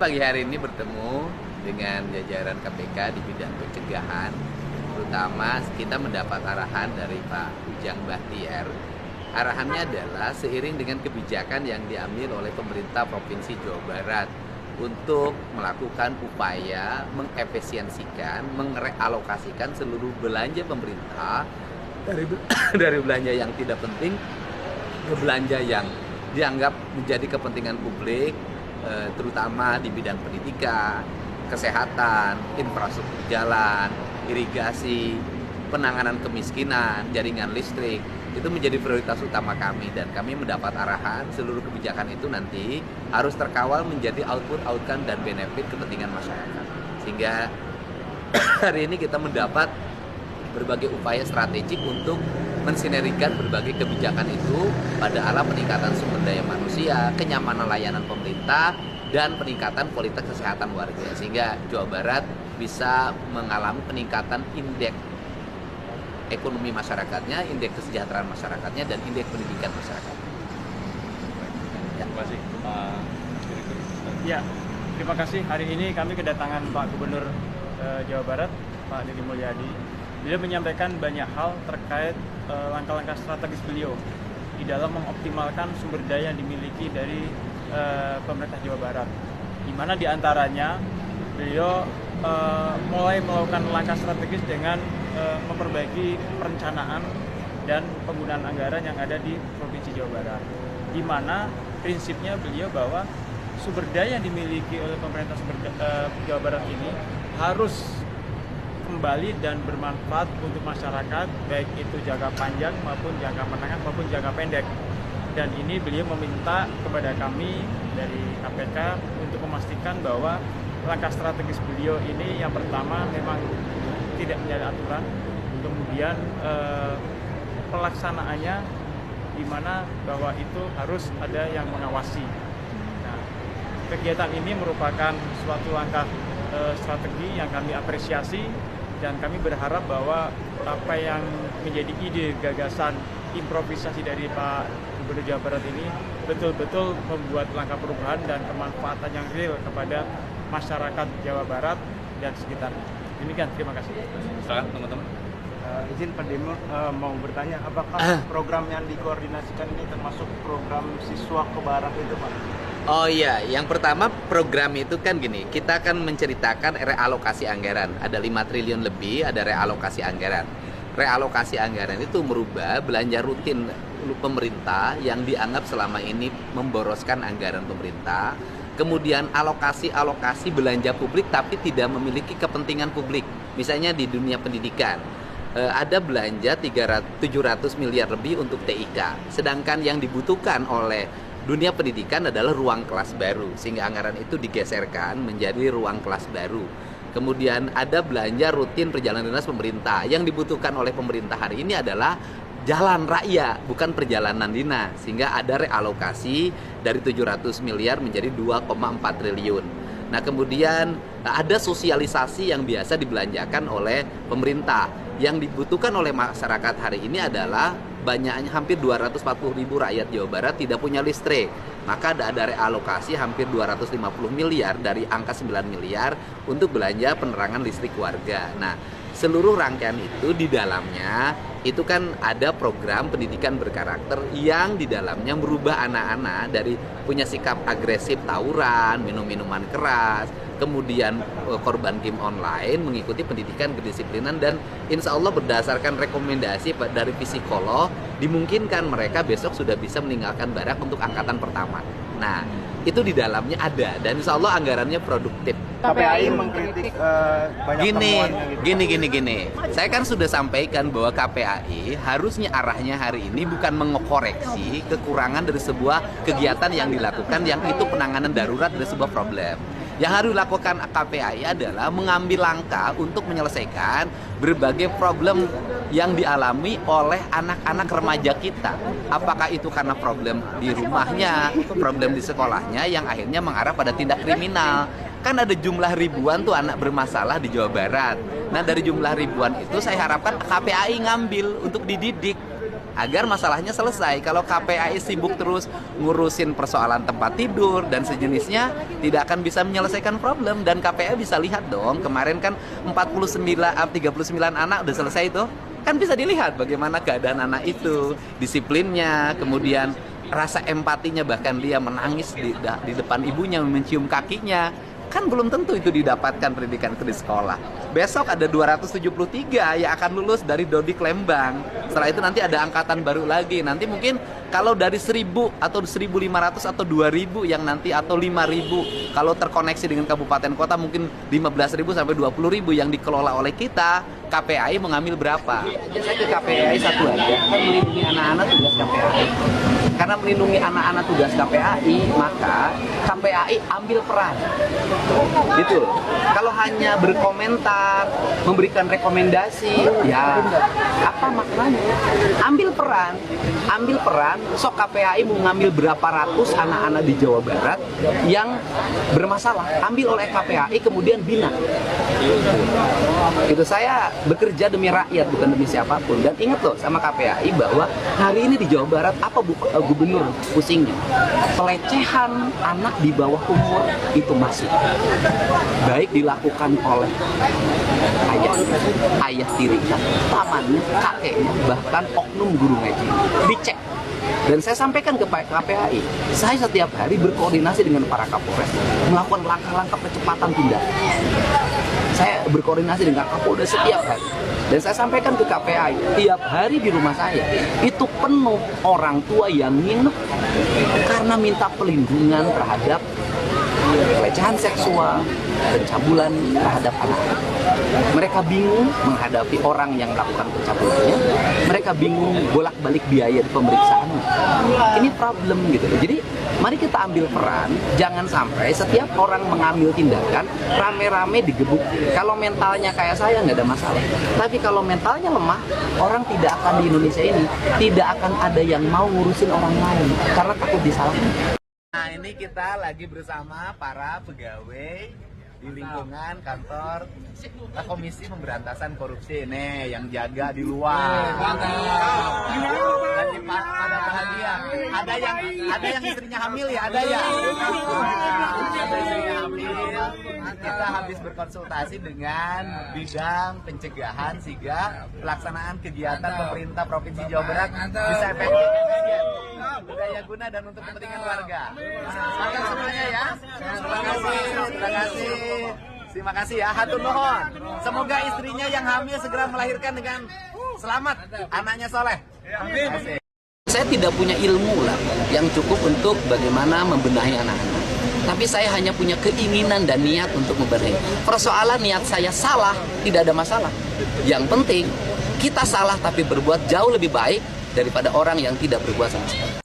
Pagi hari ini bertemu dengan jajaran KPK di bidang pencegahan, terutama kita mendapat arahan dari Pak Ujang Bahtiar. Arahannya adalah seiring dengan kebijakan yang diambil oleh pemerintah Provinsi Jawa Barat untuk melakukan upaya mengefisiensikan, merealokasikan seluruh belanja pemerintah dari dari belanja yang tidak penting ke belanja yang dianggap menjadi kepentingan publik, terutama di bidang pendidikan, kesehatan, infrastruktur jalan, irigasi, penanganan kemiskinan, jaringan listrik. Itu menjadi prioritas utama kami dan kami mendapat arahan seluruh kebijakan itu nanti harus terkawal menjadi outcome dan benefit kepentingan masyarakat. Sehingga hari ini kita mendapat berbagai upaya strategik untuk mensinergikan berbagai kebijakan itu pada arah peningkatan sumber daya manusia, kenyamanan layanan pemerintah, dan peningkatan kualitas kesehatan warga, sehingga Jawa Barat bisa mengalami peningkatan indeks ekonomi masyarakatnya, indeks kesejahteraan masyarakatnya, dan indeks pendidikan masyarakat. Ya. Terima kasih Pak Direktur. Ya, terima kasih. Hari ini kami kedatangan Pak Gubernur Jawa Barat, Pak Deddy Mulyadi. Beliau menyampaikan banyak hal terkait langkah-langkah strategis beliau di dalam mengoptimalkan sumber daya yang dimiliki dari pemerintah Jawa Barat. Di mana diantaranya beliau mulai melakukan langkah strategis dengan memperbaiki perencanaan dan penggunaan anggaran yang ada di Provinsi Jawa Barat. Di mana prinsipnya beliau bahwa sumber daya yang dimiliki oleh pemerintah Jawa Barat ini harus kembali dan bermanfaat untuk masyarakat, baik itu jangka panjang maupun jangka menengah maupun jangka pendek. Dan ini beliau meminta kepada kami dari KPK untuk memastikan bahwa langkah strategis beliau ini yang pertama memang tidak menyalahi aturan, kemudian pelaksanaannya di mana bahwa itu harus ada yang mengawasi. Nah, kegiatan ini merupakan suatu langkah strategi yang kami apresiasi. Dan kami berharap bahwa apa yang menjadi ide, gagasan, improvisasi dari Pak Gubernur Jawa Barat ini betul-betul membuat langkah perubahan dan kemanfaatan yang real kepada masyarakat Jawa Barat dan sekitarnya. Demikian, terima kasih. Silakan teman-teman. Izin Pak Demo mau bertanya, apakah program yang dikoordinasikan ini termasuk program siswa kebarat itu Pak? Oh iya, yang pertama program itu kan gini, kita akan menceritakan realokasi anggaran. Ada 5 triliun lebih, ada realokasi anggaran. Realokasi anggaran itu merubah belanja rutin pemerintah yang dianggap selama ini memboroskan anggaran pemerintah. Kemudian alokasi belanja publik tapi tidak memiliki kepentingan publik. Misalnya di dunia pendidikan, ada belanja 700 miliar lebih untuk TIK. Sedangkan yang dibutuhkan oleh dunia pendidikan adalah ruang kelas baru, sehingga anggaran itu digeserkan menjadi ruang kelas baru. Kemudian ada belanja rutin perjalanan dinas pemerintah. Yang dibutuhkan oleh pemerintah hari ini adalah jalan raya, bukan perjalanan dinas. Sehingga ada realokasi dari 700 miliar menjadi 2,4 triliun. Nah, kemudian ada sosialisasi yang biasa dibelanjakan oleh pemerintah. Yang dibutuhkan oleh masyarakat hari ini adalah banyaknya hampir 240 ribu rakyat Jawa Barat tidak punya listrik. Maka ada realokasi hampir 250 miliar dari angka 9 miliar untuk belanja penerangan listrik warga. Nah, seluruh rangkaian itu di dalamnya itu kan ada program pendidikan berkarakter yang di dalamnya merubah anak-anak dari punya sikap agresif tawuran, minum-minuman keras, kemudian korban game online, mengikuti pendidikan kedisiplinan, dan insya Allah berdasarkan rekomendasi dari psikolog dimungkinkan mereka besok sudah bisa meninggalkan barak untuk angkatan pertama. Nah, itu di dalamnya ada dan insya Allah anggarannya produktif. KPAI mengkritik banyak temuan Gini. Saya kan sudah sampaikan bahwa KPAI harusnya arahnya hari ini bukan mengoreksi kekurangan dari sebuah kegiatan yang dilakukan yang itu penanganan darurat dari sebuah problem. Yang harus dilakukan KPAI adalah mengambil langkah untuk menyelesaikan berbagai problem yang dialami oleh anak-anak remaja kita. Apakah itu karena problem di rumahnya, problem di sekolahnya yang akhirnya mengarah pada tindak kriminal. Kan ada jumlah ribuan tuh anak bermasalah di Jawa Barat. Nah, dari jumlah ribuan itu saya harapkan KPAI ngambil untuk dididik agar masalahnya selesai. Kalau KPAI sibuk terus ngurusin persoalan tempat tidur dan sejenisnya, tidak akan bisa menyelesaikan problem. Dan KPAI bisa lihat dong, kemarin kan 39 anak udah selesai itu. Kan bisa dilihat bagaimana keadaan anak itu, disiplinnya, kemudian rasa empatinya, bahkan dia menangis di depan ibunya, mencium kakinya. Kan belum tentu itu didapatkan pendidikan itu di sekolah. Besok ada 273 yang akan lulus dari Dodik Lembang. Setelah itu nanti ada angkatan baru lagi. Nanti mungkin kalau dari 1000 atau 1500 atau 2000 yang nanti, atau 5000 kalau terkoneksi dengan kabupaten kota, mungkin 15.000 sampai 20.000 yang dikelola oleh kita. KPAI mengambil berapa? Saya ke KPAI satu aja, kan melindungi anak-anak tugas KPAI. Karena melindungi anak-anak tugas KPAI, maka KPAI ambil peran. Gitu. Kalau hanya berkomentar, memberikan rekomendasi, ya apa maknanya? Ambil peran. Sok KPAI mau ngambil berapa ratus anak-anak di Jawa Barat yang bermasalah, ambil oleh KPAI kemudian bina. Itu saya bekerja demi rakyat, bukan demi siapapun. Dan ingat loh sama KPAI bahwa hari ini di Jawa Barat apa gubernur pusingnya? Pelecehan anak di bawah umur itu masih baik dilakukan oleh ayah tirinya, pamannya, kakeknya, bahkan oknum guru ngaji. Dicek. Dan saya sampaikan ke KPAI, saya setiap hari berkoordinasi dengan para Kapolres melakukan langkah-langkah percepatan tindakan. Saya berkoordinasi dengan Kapolda setiap hari. Dan saya sampaikan ke KPAI, tiap hari di rumah saya itu penuh orang tua yang nginep karena minta pelindungan terhadap pelecehan seksual, pencabulan terhadap anak. Mereka bingung menghadapi orang yang melakukan pencabulannya. Mereka bingung bolak-balik biaya di pemeriksaan. Ini problem gitu. Jadi mari kita ambil peran. Jangan sampai setiap orang mengambil tindakan rame-rame digebuk. Kalau mentalnya kayak saya nggak ada masalah. Tapi kalau mentalnya lemah, orang tidak akan di Indonesia ini tidak akan ada yang mau ngurusin orang lain karena takut disalahkan. Nah, ini kita lagi bersama para pegawai di lingkungan kantor Komisi Pemberantasan Korupsi nih, yang jaga di luar. Lagi pada bahagia. Ada yang istrinya hamil ya, ada ya. Ada istrinya hamil. Kita habis berkonsultasi dengan bidang pencegahan sehingga pelaksanaan kegiatan pemerintah Provinsi Jawa Barat bisa efektif, berdaya guna dan untuk kepentingan warga. Semangat semuanya ya. Terima kasih ya, hatur nuhun. Semoga istrinya yang hamil segera melahirkan dengan selamat, anaknya soleh. Amin. Saya tidak punya ilmu lah yang cukup untuk bagaimana membenahi anak-anak. Tapi saya hanya punya keinginan dan niat untuk membenahi. Persoalan niat saya salah, tidak ada masalah. Yang penting kita salah tapi berbuat jauh lebih baik daripada orang yang tidak berbuat sama sekali.